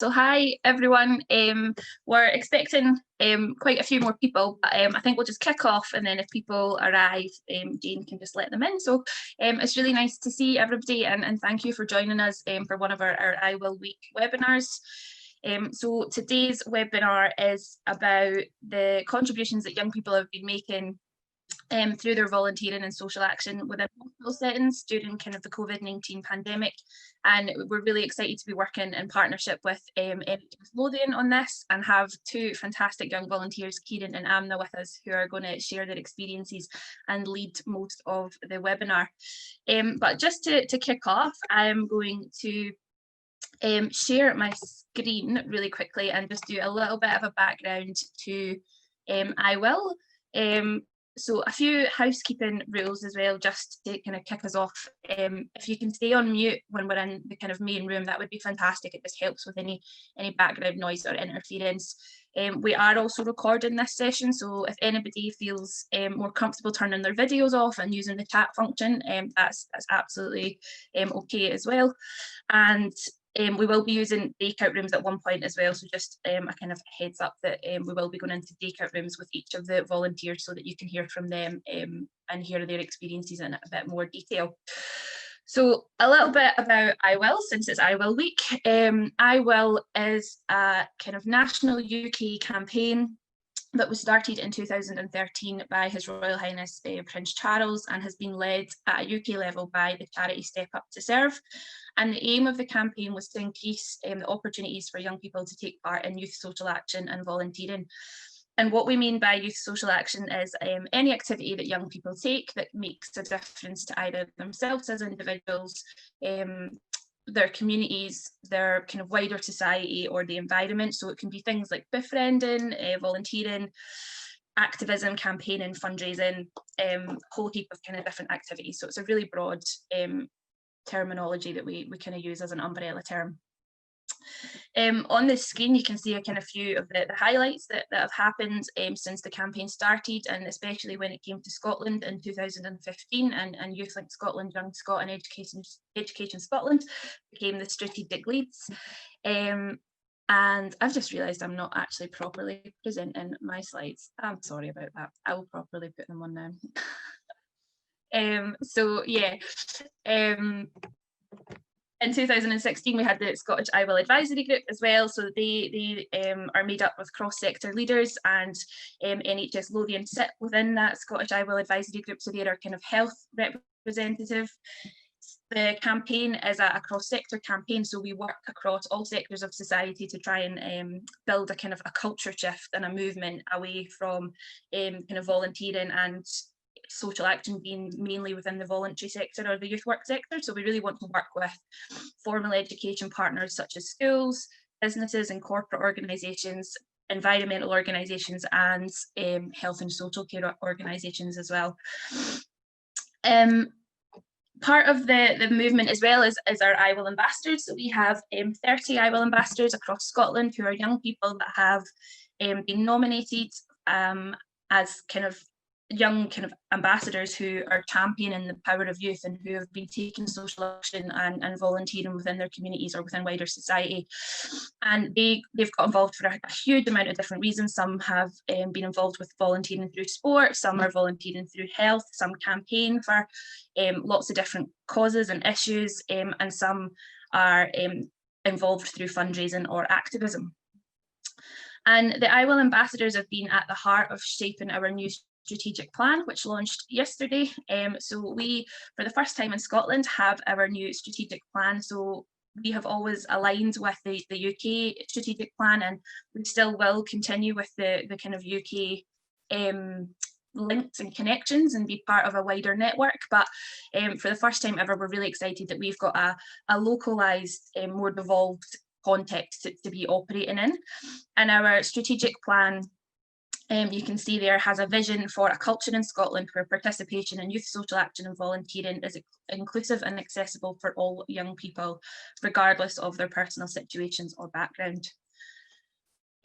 So hi everyone, we're expecting quite a few more people, but I think we'll just kick off, and then if people arrive, Jane can just let them in. So it's really nice to see everybody, and thank you for joining us for one of our I Will Week webinars. So today's webinar is about the contributions that young people have been making through their volunteering and social action within hospital settings during kind of the COVID-19 pandemic. And we're really excited to be working in partnership with NHS Lothian on this, and have two fantastic young volunteers, Kieran and Amna, with us, who are going to share their experiences and lead most of the webinar. But just to kick off, I'm going to share my screen really quickly and just do a little bit of a background to I Will. So a few housekeeping rules as well, just to kind of kick us off. If you can stay on mute when we're in the kind of main room, that would be fantastic. It just helps with any background noise or interference. We are also recording this session, so if anybody feels more comfortable turning their videos off and using the chat function, that's absolutely okay as well. And we will be using breakout rooms at one point as well, so just a kind of heads up that we will be going into breakout rooms with each of the volunteers so that you can hear from them and hear their experiences in a bit more detail. So a little bit about I Will, since it's I Will Week. I Will is a kind of national UK campaign that was started in 2013 by His Royal Highness Prince Charles, and has been led at a UK level by the charity Step Up to Serve. And the aim of the campaign was to increase the opportunities for young people to take part in youth social action and volunteering. And what we mean by youth social action is any activity that young people take that makes a difference to either themselves as individuals, their communities, their kind of wider society, or the environment. So it can be things like befriending, volunteering, activism, campaigning, fundraising, whole heap of kind of different activities. So it's a really broad terminology that we kind of use as an umbrella term. On the screen, you can see a kind of few of the highlights that have happened since the campaign started, and especially when it came to Scotland in 2015, and Youth Link Scotland, Young Scot and Education Scotland became the strategic leads. And I've just realised I'm not actually properly presenting my slides. I'm sorry about that. I will properly put them on now. So yeah. In 2016, we had the Scottish I Will Advisory Group as well. So they are made up with cross-sector leaders, and NHS Lothian sit within that Scottish I Will Advisory Group. So they're our kind of health representative. The campaign is a cross-sector campaign, so we work across all sectors of society to try and build a kind of a culture shift and a movement away from kind of volunteering and social action being mainly within the voluntary sector or the youth work sector. So we really want to work with formal education partners such as schools, businesses and corporate organisations, environmental organisations, and health and social care organisations as well. Part of the movement as well is our I Will ambassadors. So we have 30 I Will ambassadors across Scotland, who are young people that have been nominated as kind of young kind of ambassadors who are championing the power of youth, and who have been taking social action and volunteering within their communities or within wider society. And they've got involved for a huge amount of different reasons. Some have been involved with volunteering through sport, some are volunteering through health, some campaign for lots of different causes and issues, and some are involved through fundraising or activism. And the I Will ambassadors have been at the heart of shaping our new strategic plan, which launched yesterday. So we, for the first time in Scotland, have our new strategic plan. So we have always aligned with the UK strategic plan, and we still will continue with the kind of UK links and connections and be part of a wider network. But for the first time ever, we're really excited that we've got a localised, more devolved context to be operating in. And our strategic plan, you can see there, has a vision for a culture in Scotland where participation in youth social action and volunteering is inclusive and accessible for all young people, regardless of their personal situations or background.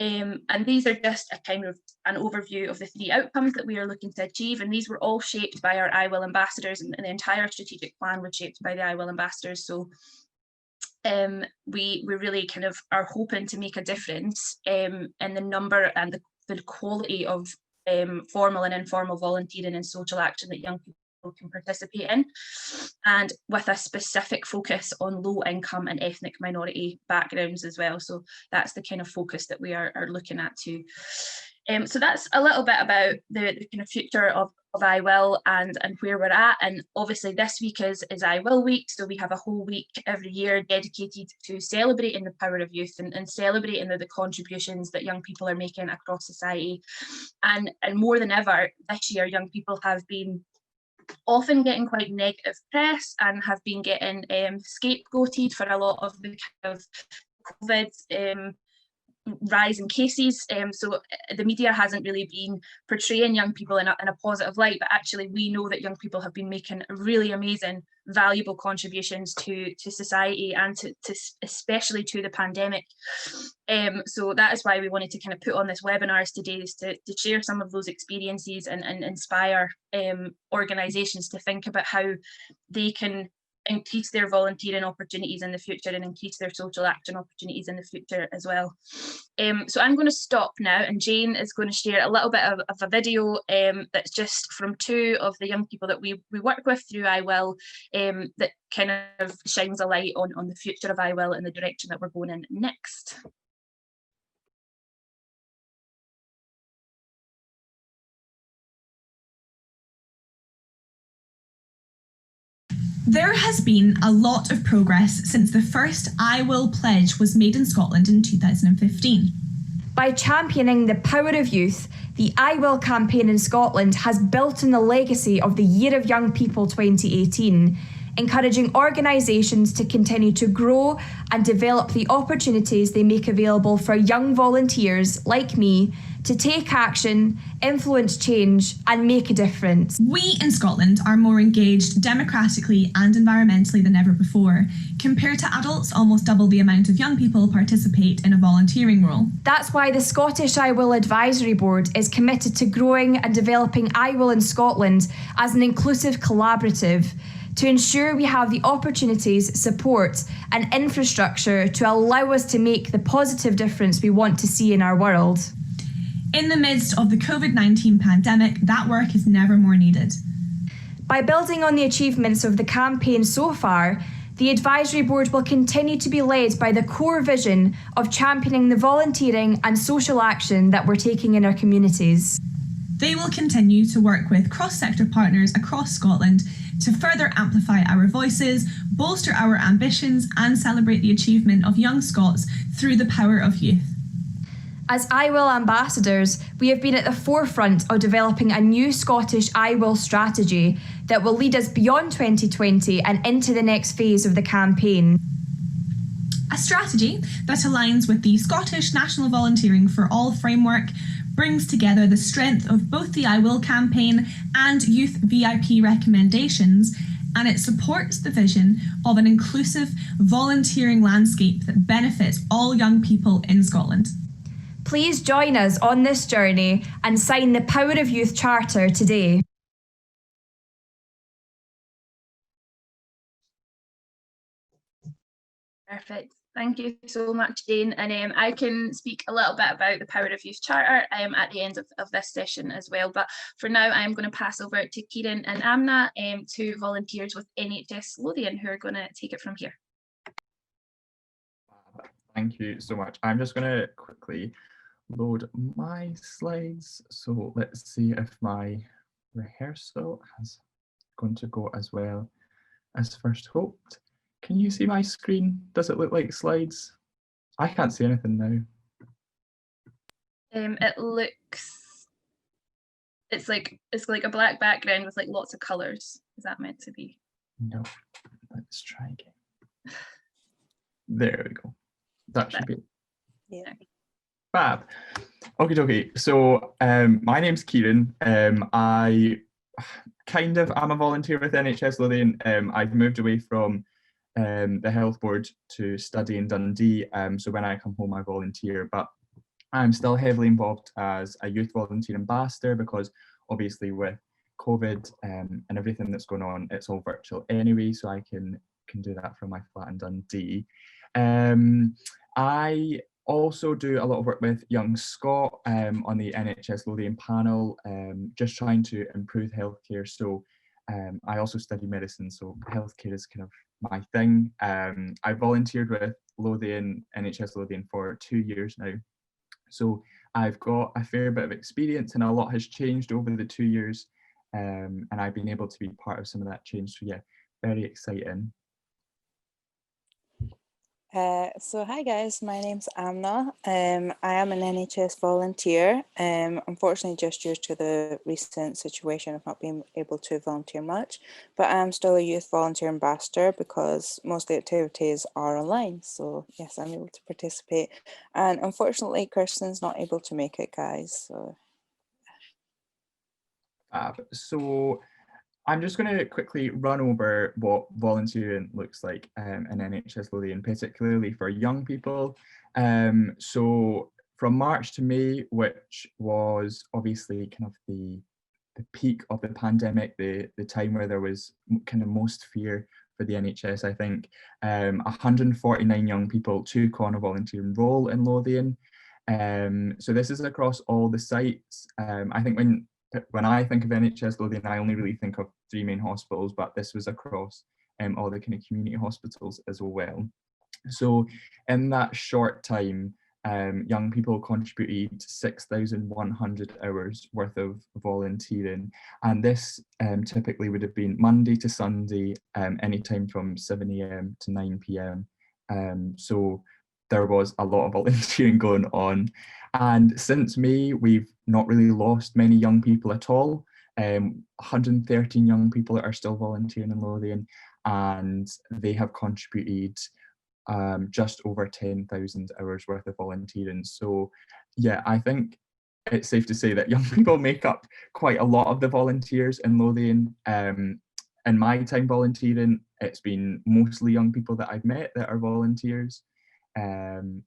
And these are just a kind of an overview of the 3 outcomes that we are looking to achieve, and these were all shaped by our I Will ambassadors, and the entire strategic plan was shaped by the I Will ambassadors. So we really kind of are hoping to make a difference in the number and the quality of formal and informal volunteering and social action that young people can participate in, and with a specific focus on low income and ethnic minority backgrounds as well. So that's the kind of focus that we are looking at too. So that's a little bit about the kind of future of I Will and where we're at. And obviously this week is I Will week, so we have a whole week every year dedicated to celebrating the power of youth and celebrating the contributions that young people are making across society. And more than ever this year, young people have been often getting quite negative press and have been getting scapegoated for a lot of the kind of COVID rise in cases. So the media hasn't really been portraying young people in a positive light, but actually we know that young people have been making really amazing, valuable contributions to society and to especially to the pandemic. So that is why we wanted to kind of put on this webinars today, is to share some of those experiences and inspire organisations to think about how they can increase their volunteering opportunities in the future and increase their social action opportunities in the future as well. So I'm going to stop now, and Jane is going to share a little bit of a video that's just from two of the young people that we work with through I Will, that kind of shines a light on the future of I Will and the direction that we're going in next. There has been a lot of progress since the first I Will pledge was made in Scotland in 2015. By championing the power of youth, the I Will campaign in Scotland has built on the legacy of the Year of Young People 2018, encouraging organisations to continue to grow and develop the opportunities they make available for young volunteers like me to take action, influence change and make a difference. We in Scotland are more engaged democratically and environmentally than ever before. Compared to adults, almost double the amount of young people participate in a volunteering role. That's why the Scottish I Will Advisory Board is committed to growing and developing I Will in Scotland as an inclusive collaborative, to ensure we have the opportunities, support and infrastructure to allow us to make the positive difference we want to see in our world. In the midst of the COVID-19 pandemic, that work is never more needed. By building on the achievements of the campaign so far, the Advisory Board will continue to be led by the core vision of championing the volunteering and social action that we're taking in our communities. They will continue to work with cross-sector partners across Scotland to further amplify our voices, bolster our ambitions and celebrate the achievement of young Scots through the power of youth. As I Will ambassadors, we have been at the forefront of developing a new Scottish I Will strategy that will lead us beyond 2020 and into the next phase of the campaign. A strategy that aligns with the Scottish National Volunteering for All framework, brings together the strength of both the I Will campaign and youth VIP recommendations, and it supports the vision of an inclusive volunteering landscape that benefits all young people in Scotland. Please join us on this journey and sign the Power of Youth Charter today. Perfect. Thank you so much, Jane. And I can speak a little bit about the Power of Youth Charter at the end of this session as well. But for now, I'm going to pass over to Kieran and Amna, two volunteers with NHS Lothian, who are going to take it from here. Thank you so much. I'm just going to quickly load my slides. So let's see if my rehearsal is going to go as well as first hoped. Can you see my screen? Does it look like slides? I can't see anything now. It looks, it's like a black background with like lots of colours. Is that meant to be? No, let's try again. There we go. That should be it. Yeah. Fab. Okie dokie. So my name's Kieran. I kind of am a volunteer with NHS Lothian. I've moved away from the health board to study in Dundee. So when I come home, I volunteer, but I'm still heavily involved as a youth volunteer ambassador, because obviously with COVID and everything that's going on, it's all virtual anyway. So I can can do that from my flat in Dundee. I also do a lot of work with Young Scott on the NHS Lothian panel, just trying to improve healthcare. So I also study medicine, so healthcare is kind of my thing. I volunteered with NHS Lothian for 2 years now. So I've got a fair bit of experience and a lot has changed over the 2 years. And I've been able to be part of some of that change. So yeah, very exciting. So hi guys, my name's Amna. I am an NHS volunteer. Unfortunately, just due to the recent situation, I've not been able to volunteer much, but I'm still a youth volunteer ambassador because most of the activities are online. So yes, I'm able to participate. And unfortunately, Kirsten's not able to make it, guys. So so I'm just going to quickly run over what volunteering looks like in NHS Lothian, particularly for young people. So from March to May, which was obviously kind of the peak of the pandemic, the time where there was kind of most fear for the NHS, I think 149 young people took on a volunteering role in Lothian. So this is across all the sites. I think when I think of NHS Lothian, I only really think of 3 main hospitals, but this was across all the kind of community hospitals as well. So in that short time, young people contributed 6,100 hours worth of volunteering. And this typically would have been Monday to Sunday, anytime from 7 a.m. to 9 p.m. So there was a lot of volunteering going on. And since May, we've not really lost many young people at all. 113 young people are still volunteering in Lothian, and they have contributed just over 10,000 hours worth of volunteering. So yeah, I think it's safe to say that young people make up quite a lot of the volunteers in Lothian. In my time volunteering, it's been mostly young people that I've met that are volunteers. And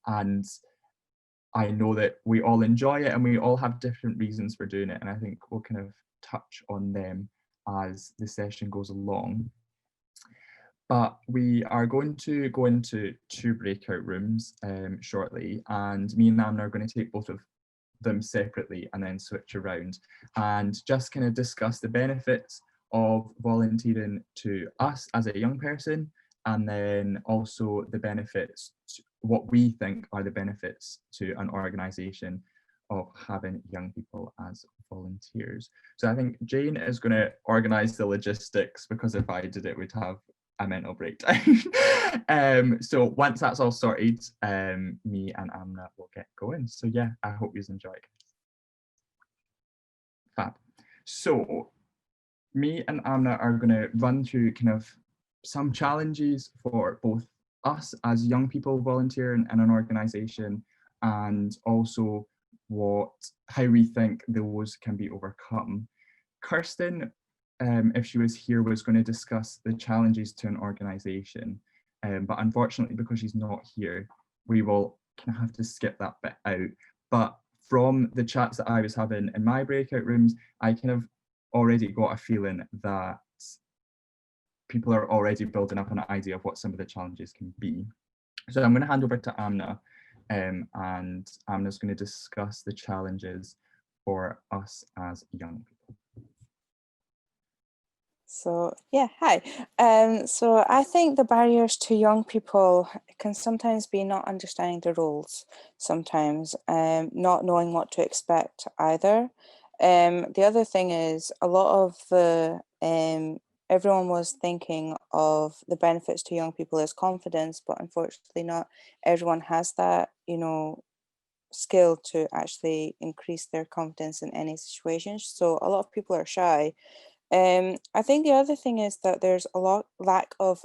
I know that we all enjoy it and we all have different reasons for doing it. And I think we'll kind of touch on them as the session goes along. But we are going to go into 2 breakout rooms shortly, and me and Amna are going to take both of them separately and then switch around and just kind of discuss the benefits of volunteering to us as a young person, and then also the benefits, what we think are the benefits to an organisation of having young people as volunteers. So I think Jane is going to organise the logistics, because if I did it, we'd have a mental breakdown. So once that's all sorted, me and Amna will get going. So yeah, I hope you enjoy it. Fab. So me and Amna are going to run through kind of some challenges for both us as young people volunteering in an organisation, and also how we think those can be overcome. Kirsten, if she was here, was going to discuss the challenges to an organisation, but unfortunately, because she's not here, we will kind of have to skip that bit out. But from the chats that I was having in my breakout rooms, I kind of already got a feeling that people are already building up an idea of what some of the challenges can be. So I'm going to hand over to Amna, and Amna's going to discuss the challenges for us as young people. So yeah, hi. So I think the barriers to young people can sometimes be not understanding the roles, sometimes not knowing what to expect either. The other thing is a lot of the everyone was thinking of the benefits to young people as confidence, but unfortunately not everyone has that, skill to actually increase their confidence in any situation. So a lot of people are shy. I think the other thing is that there's a lack of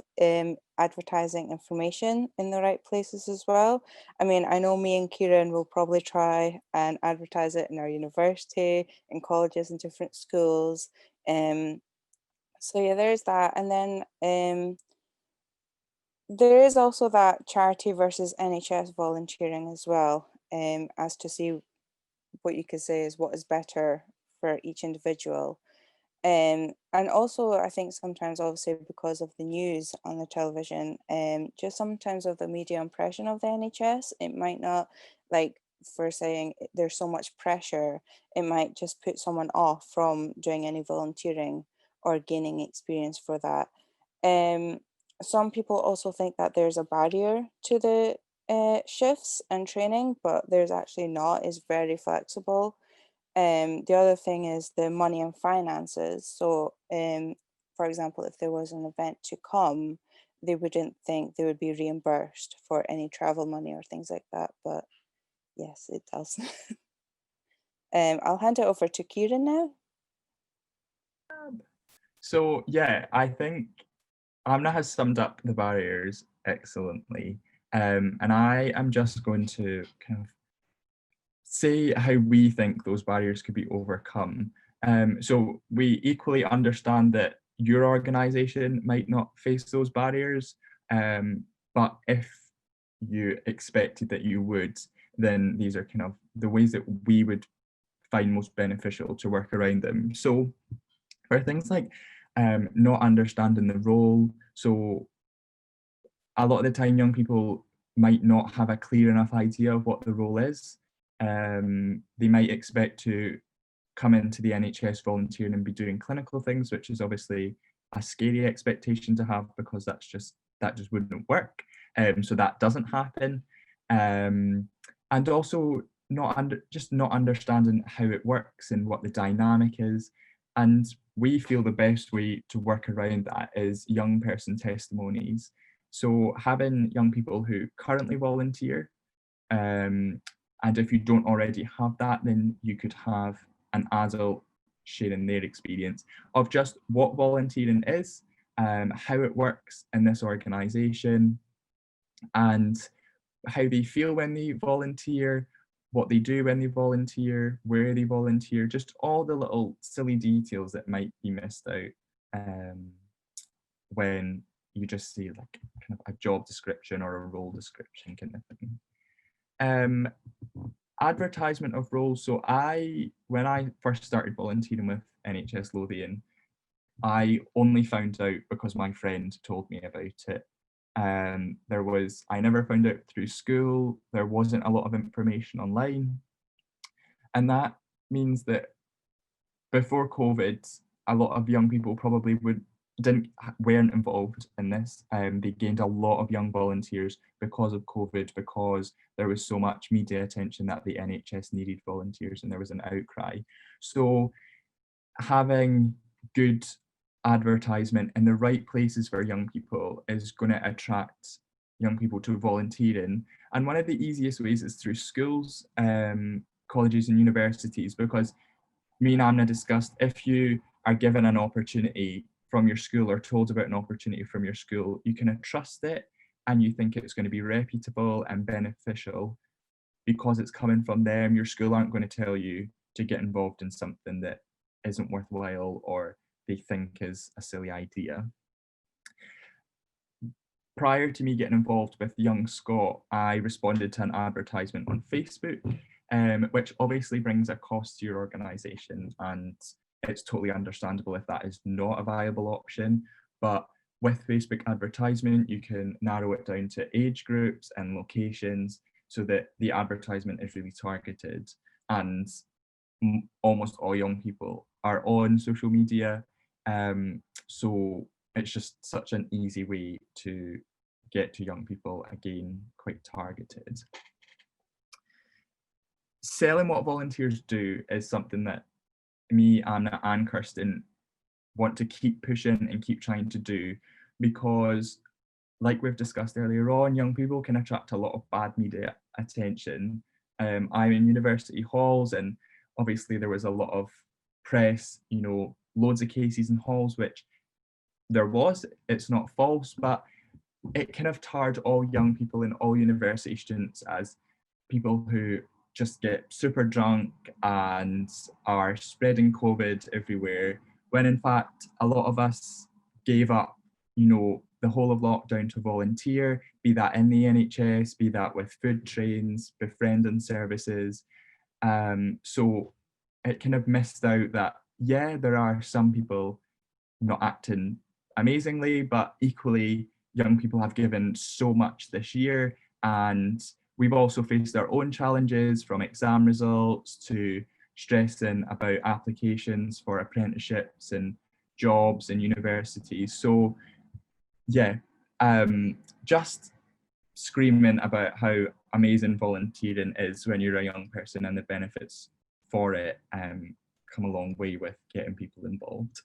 advertising information in the right places as well. I mean, I know me and Kieran will probably try and advertise it in our university, in colleges, and different schools. So yeah, there's that. And then there is also that charity versus NHS volunteering as well, as to see what you could say is what is better for each individual. And also, I think sometimes, obviously, because of the news on the television, just sometimes of the media impression of the NHS, it might not, like, for saying there's so much pressure, it might just put someone off from doing any volunteering or gaining experience for that. Um, some people also think that there's a barrier to the shifts and training, but there's actually not. It's very flexible. The other thing is the money and finances. So, for example, if there was an event to come, they wouldn't think they would be reimbursed for any travel money or things like that. But yes, it does. I'll hand it over to Kieran now. So yeah, I think Amna has summed up the barriers excellently. And I am just going to kind of say how we think those barriers could be overcome. So we equally understand that your organisation might not face those barriers, but if you expected that you would, then these are kind of the ways that we would find most beneficial to work around them. So for things like not understanding the role, so a lot of the time young people might not have a clear enough idea of what the role is. They might expect to come into the NHS volunteering and be doing clinical things, which is obviously a scary expectation to have because that just wouldn't work. So that doesn't happen. And also not understanding how it works and what the dynamic is. And we feel the best way to work around that is young person testimonies. So having young people who currently volunteer, and if you don't already have that, then you could have an adult sharing their experience of just what volunteering is, how it works in this organisation, and how they feel when they volunteer, what they do when they volunteer, where they volunteer, just all the little silly details that might be missed out when you just see like kind of a job description or a role description kind of thing. Advertisement of roles. So when I first started volunteering with NHS Lothian, I only found out because my friend told me about it. I never found out through school. There wasn't a lot of information online. And that means that before COVID, a lot of young people probably weren't involved in this. They gained a lot of young volunteers because of COVID, because there was so much media attention that the NHS needed volunteers and there was an outcry. So having good advertisement in the right places for young people is going to attract young people to volunteering. And one of the easiest ways is through schools, colleges and universities, because me and Amna discussed, if you are given an opportunity from your school or told about an opportunity from your school, you can trust it and you think it's going to be reputable and beneficial because it's coming from them. Your school aren't going to tell you to get involved in something that isn't worthwhile or they think is a silly idea. Prior to me getting involved with Young Scot, I responded to an advertisement on Facebook, which obviously brings a cost to your organisation, and it's totally understandable if that is not a viable option. But with Facebook advertisement, you can narrow it down to age groups and locations so that the advertisement is really targeted. And almost all young people are on social media. So it's just such an easy way to get to young people, again, quite targeted. Selling what volunteers do is something that me, Anna and Kirsten want to keep pushing and keep trying to do, because like we've discussed earlier on, young people can attract a lot of bad media attention. I'm in university halls and obviously there was a lot of press, loads of cases in halls, which there was, it's not false, but it kind of tarred all young people and all university students as people who just get super drunk and are spreading COVID everywhere, when in fact a lot of us gave up, the whole of lockdown to volunteer, be that in the NHS, be that with food trains, befriending services. So it kind of missed out that yeah, there are some people not acting amazingly, but equally young people have given so much this year, and we've also faced our own challenges, from exam results to stressing about applications for apprenticeships and jobs and universities. So yeah, just screaming about how amazing volunteering is when you're a young person, and the benefits for it come a long way with getting people involved.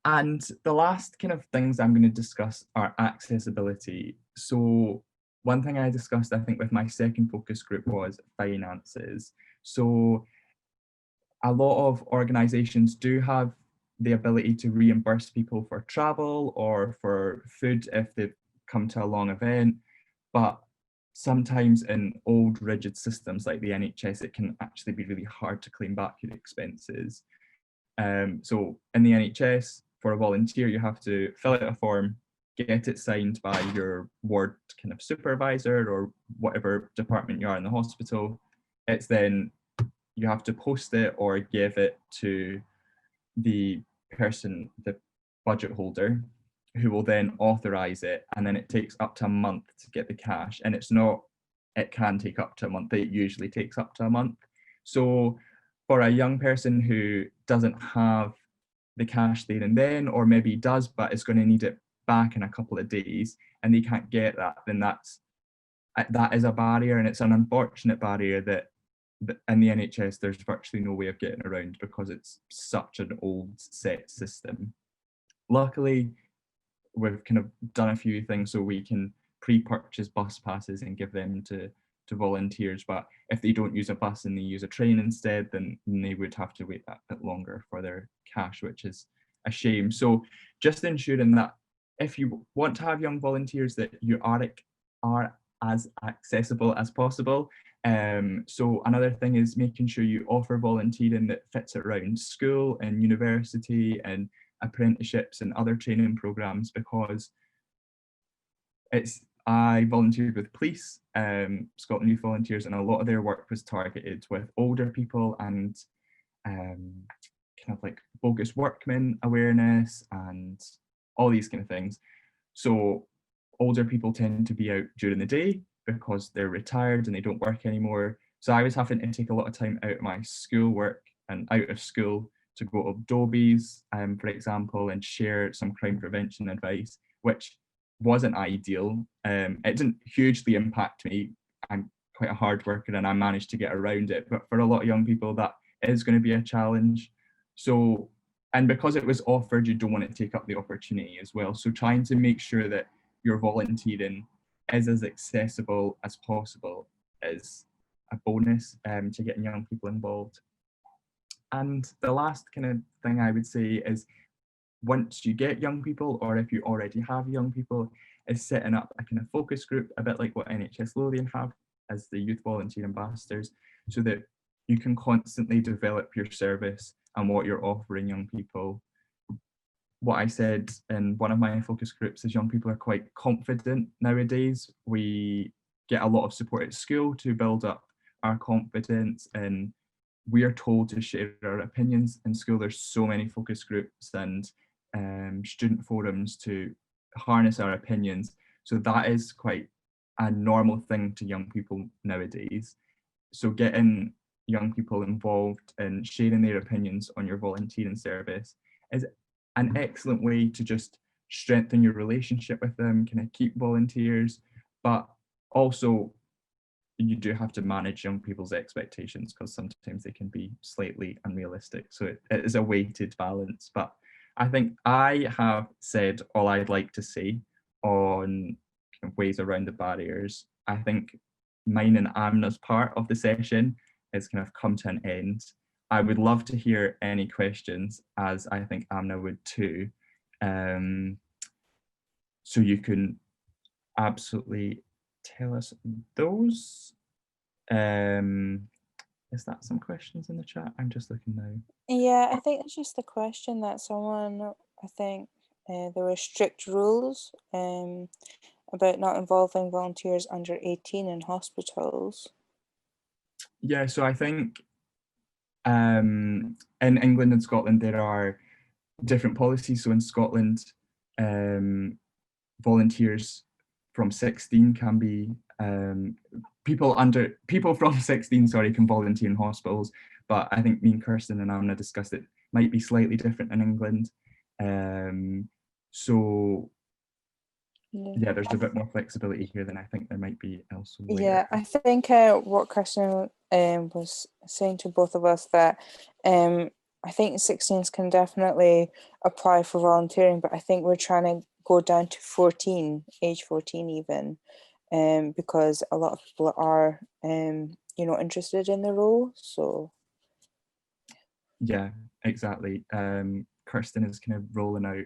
And the last kind of things I'm going to discuss are accessibility. So one thing I discussed, I think, with my second focus group was finances. So a lot of organisations do have the ability to reimburse people for travel or for food if they've come to a long event, but sometimes in old rigid systems like the NHS, it can actually be really hard to claim back your expenses. So in the NHS, for a volunteer, you have to fill out a form, get it signed by your ward kind of supervisor or whatever department you are in the hospital. It's then you have to post it or give it to the person, the budget holder, who will then authorize it, and then it takes up to a month to get the cash. And it's not, it can take up to a month, it usually takes up to a month. So for a young person who doesn't have the cash there and then, or maybe does but is going to need it back in a couple of days, and they can't get that, then that is a barrier, and it's an unfortunate barrier that in the NHS there's virtually no way of getting around because it's such an old set system. Luckily, we've kind of done a few things so we can pre-purchase bus passes and give them to volunteers, but if they don't use a bus and they use a train instead, then they would have to wait that bit longer for their cash, which is a shame. So just ensuring that if you want to have young volunteers, that you are as accessible as possible. So another thing is making sure you offer volunteering that fits around school and university and apprenticeships and other training programs, because I volunteered with police, Scotland Youth Volunteers, and a lot of their work was targeted with older people and kind of like bogus workmen awareness and all these kind of things. So older people tend to be out during the day because they're retired and they don't work anymore. So I was having to take a lot of time out of my school work and out of school to go to Dobie's, for example, and share some crime prevention advice, which wasn't ideal. It didn't hugely impact me. I'm quite a hard worker and I managed to get around it. But for a lot of young people, that is going to be a challenge. So, and because it was offered, you don't want to take up the opportunity as well. So trying to make sure that your volunteering is as accessible as possible is a bonus to getting young people involved. And the last kind of thing I would say is, once you get young people, or if you already have young people, is setting up a kind of focus group, a bit like what NHS Lothian have as the Youth Volunteer Ambassadors, so that you can constantly develop your service and what you're offering young people. What I said in one of my focus groups is young people are quite confident nowadays. We get a lot of support at school to build up our confidence, and we are told to share our opinions in school. There's so many focus groups and student forums to harness our opinions. So that is quite a normal thing to young people nowadays. So getting young people involved and sharing their opinions on your volunteering service is an excellent way to just strengthen your relationship with them, kind of keep volunteers, but also you do have to manage young people's expectations because sometimes they can be slightly unrealistic. So it is a weighted balance. But I think I have said all I'd like to say on kind of ways around the barriers. I think mine and Amna's part of the session has kind of come to an end. I would love to hear any questions, as I think Amna would too. So you can absolutely tell us those. Is that some questions in the chat? I'm just looking now. Yeah, I think it's just the question that someone, I think there were strict rules about not involving volunteers under 18 in hospitals. Yeah, so I think in England and Scotland, there are different policies. So in Scotland, volunteers from 16 can be, people from 16, sorry, can volunteer in hospitals. But I think me and Kirsten and Anna discussed it might be slightly different in England. So yeah, there's a bit more flexibility here than I think there might be elsewhere. Yeah, I think what Kirsten was saying to both of us, that I think 16s can definitely apply for volunteering, but I think we're trying to go down to 14, age 14 even, because a lot of people are, interested in the role. So yeah, exactly. Kirsten is kind of rolling out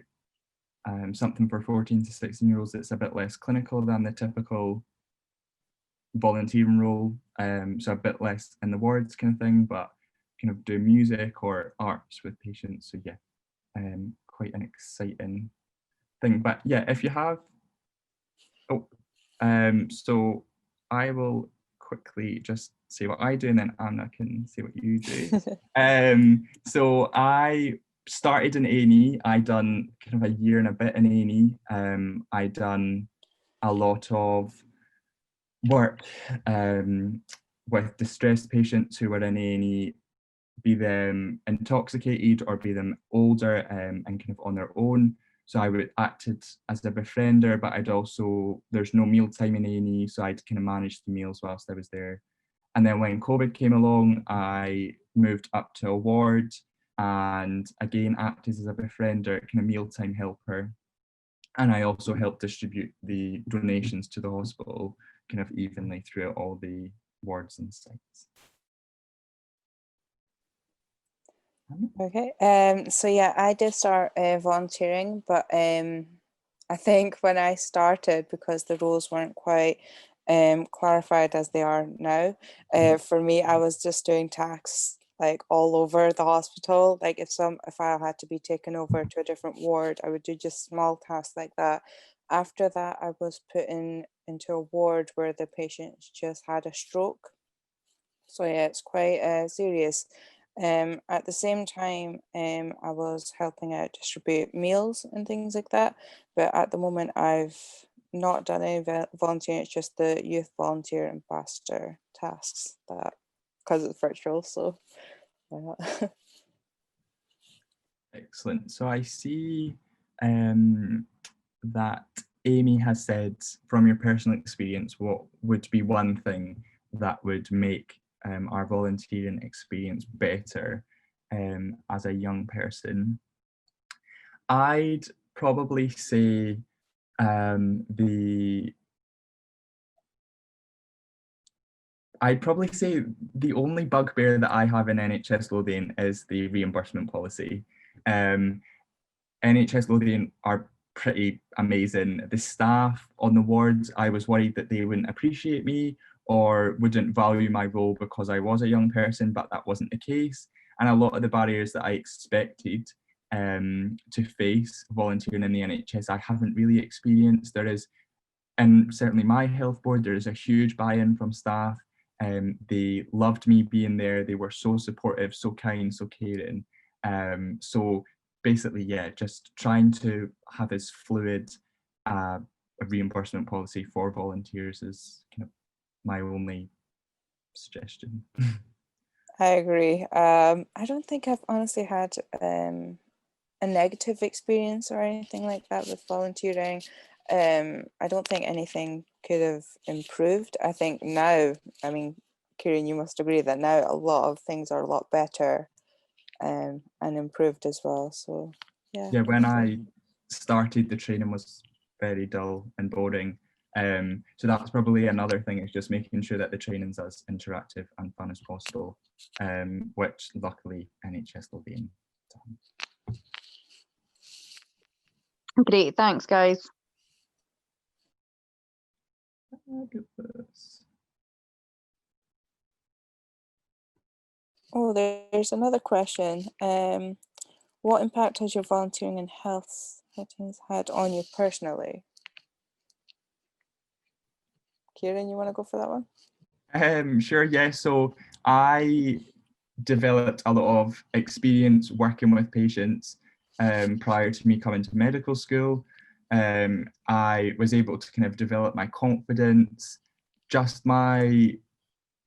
something for 14 to 16-year-olds that's a bit less clinical than the typical volunteering role, so a bit less in the wards kind of thing, but kind of do music or arts with patients. So yeah, quite an exciting thing. But yeah, if you have, so I will quickly just say what I do, and then Anna can say what you do. So I started in A&E. I done kind of a year and a bit in A&E. I done a lot of work with distressed patients who were in A&E, be them intoxicated or be them older and kind of on their own. So I would acted as a befriender, but I'd also, there's no mealtime in A&E, so I'd kind of manage the meals whilst I was there. And then when COVID came along, I moved up to a ward and again acted as a befriender, kind of mealtime helper. And I also helped distribute the donations to the hospital kind of evenly throughout all the wards and sites. Okay, so yeah, I did start volunteering, but I think when I started, because the roles weren't quite clarified as they are now, for me, I was just doing tasks like all over the hospital. Like if I had to be taken over to a different ward, I would do just small tasks like that. After that, I was put into a ward where the patient just had a stroke. So yeah, it's quite serious. At the same time, I was helping out distribute meals and things like that. But at the moment, I've not done any volunteering. It's just the youth volunteer ambassador tasks, that because it's virtual. So why not? Excellent. So I see that Amy has said, from your personal experience, what would be one thing that would make our volunteering experience better as a young person? I'd probably say the only bugbear that I have in NHS Lothian is the reimbursement policy. NHS Lothian are pretty amazing. The staff on the wards, I was worried that they wouldn't appreciate me or wouldn't value my role because I was a young person, but that wasn't the case. And a lot of the barriers that I expected to face volunteering in the NHS, I haven't really experienced. There is, and certainly my health board, there is a huge buy-in from staff. They loved me being there. They were so supportive, so kind, so caring. So basically, yeah, just trying to have as fluid a reimbursement policy for volunteers is kind of my only suggestion. I agree. I don't think I've honestly had a negative experience or anything like that with volunteering. I don't think anything could have improved. I think now, I mean, Kieran, you must agree that now a lot of things are a lot better and improved as well. So yeah. Yeah, when I started, the training was very dull and boring. So that's probably another thing, is just making sure that the training's as interactive and fun as possible, which luckily NHS Lothian done. Great, thanks guys. Oh, there's another question. What impact has your volunteering in health settings had on you personally? Kieran, you want to go for that one? Sure, yeah. So I developed a lot of experience working with patients prior to me coming to medical school. I was able to kind of develop my confidence, just my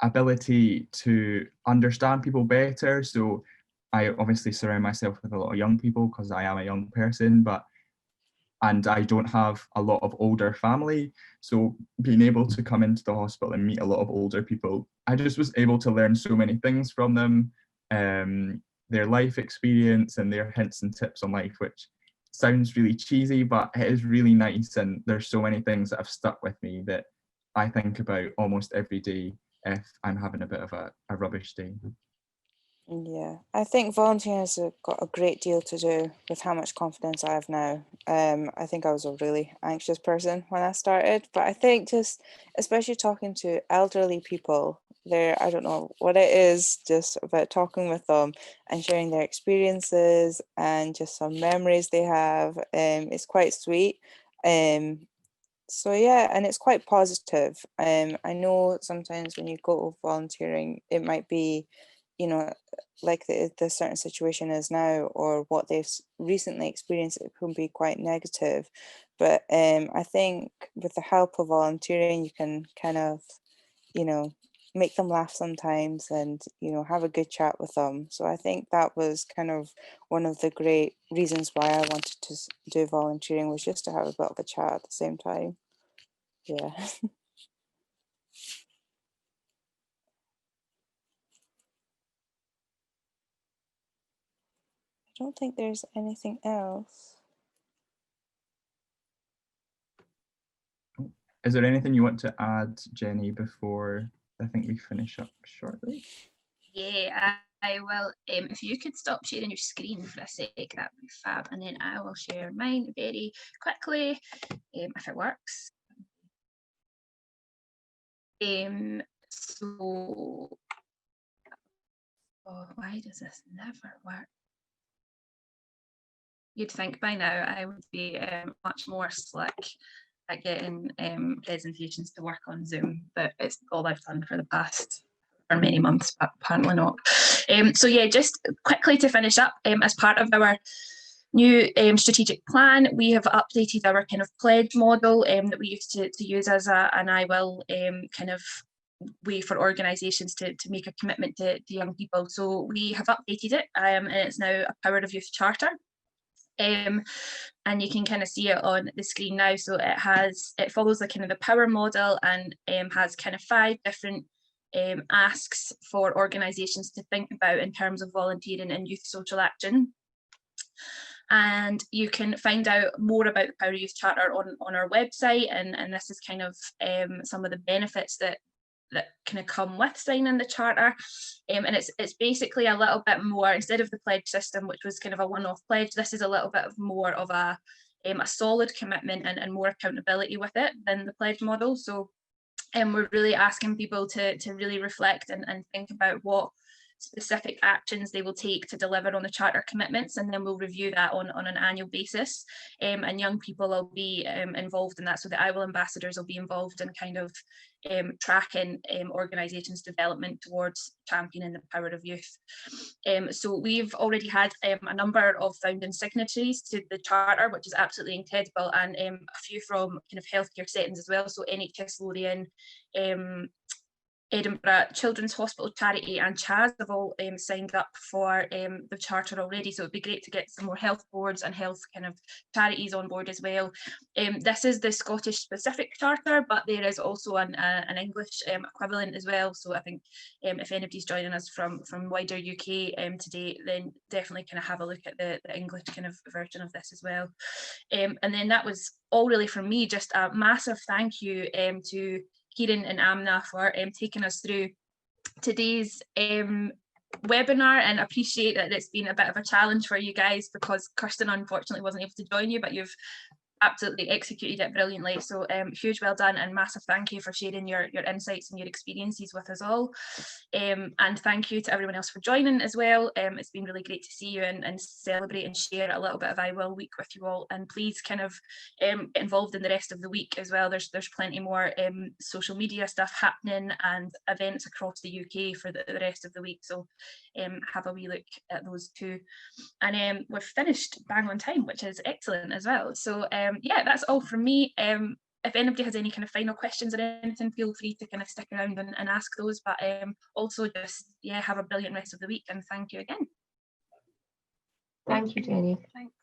ability to understand people better. So I obviously surround myself with a lot of young people because I am a young person, and I don't have a lot of older family. So being able to come into the hospital and meet a lot of older people, I just was able to learn so many things from them, their life experience and their hints and tips on life, which sounds really cheesy, but it is really nice. And there's so many things that have stuck with me that I think about almost every day if I'm having a bit of a rubbish day. Yeah, I think volunteering has got a great deal to do with how much confidence I have now. I think I was a really anxious person when I started, but I think just, especially talking to elderly people, I don't know what it is, just about talking with them and sharing their experiences and just some memories they have. It's quite sweet. So yeah, and it's quite positive. I know sometimes when you go volunteering, it might be, like the certain situation is now, or what they've recently experienced, it can be quite negative. But I think with the help of volunteering, you can kind of, make them laugh sometimes and, have a good chat with them. So I think that was kind of one of the great reasons why I wanted to do volunteering, was just to have a bit of a chat at the same time. Yeah. I don't think there's anything else. Is there anything you want to add, Jenny, before I think we finish up shortly? Yeah, I will. If you could stop sharing your screen for a sec, that would be fab. And then I will share mine very quickly, if it works. So, why does this never work? You'd think by now I would be much more slick at getting presentations to work on Zoom, but it's all I've done for the past many months, but apparently not. So yeah, just quickly to finish up, as part of our new strategic plan, we have updated our kind of pledge model that we used to use as an I will kind of way for organisations to make a commitment to young people. So we have updated it, and it's now a Power of Youth Charter. And you can kind of see it on the screen now. So it follows the kind of the power model, and has kind of 5 different asks for organisations to think about in terms of volunteering and youth social action. And you can find out more about the Power Youth Charter on our website, and this is kind of some of the benefits that kind of come with signing the charter. And it's basically a little bit more, instead of the pledge system, which was kind of a one-off pledge, this is a little bit of more of a solid commitment and more accountability with it than the pledge model. So we're really asking people to really reflect and think about what specific actions they will take to deliver on the charter commitments, and then we'll review that on an annual basis. And young people will be involved in that, so the I Will ambassadors will be involved in kind of tracking organisations' development towards championing the power of youth. So we've already had a number of founding signatories to the charter, which is absolutely incredible, and a few from kind of healthcare settings as well. So NHS Lothian, Edinburgh Children's Hospital Charity and CHAS have all signed up for the charter already, so it'd be great to get some more health boards and health kind of charities on board as well. This is the Scottish specific charter, but there is also an English equivalent as well, so I think if anybody's joining us from wider UK today, then definitely kind of have a look at the English kind of version of this as well. And then that was all really from me. Just a massive thank you to Kieran and Amna for taking us through today's webinar, and appreciate that it's been a bit of a challenge for you guys because Kirsten unfortunately wasn't able to join you, but you've absolutely executed it brilliantly. So huge well done, and massive thank you for sharing your insights and your experiences with us all. And thank you to everyone else for joining as well. It's been really great to see you and celebrate and share a little bit of I Will Week with you all. And please kind of get involved in the rest of the week as well. There's plenty more social media stuff happening and events across the UK for the rest of the week. So have a wee look at those too. And we've finished bang on time, which is excellent as well. So yeah, that's all from me. If anybody has any kind of final questions or anything, feel free to kind of stick around and ask those. But also just, yeah, have a brilliant rest of the week, and thank you again. Thank you, Jenny. Thanks.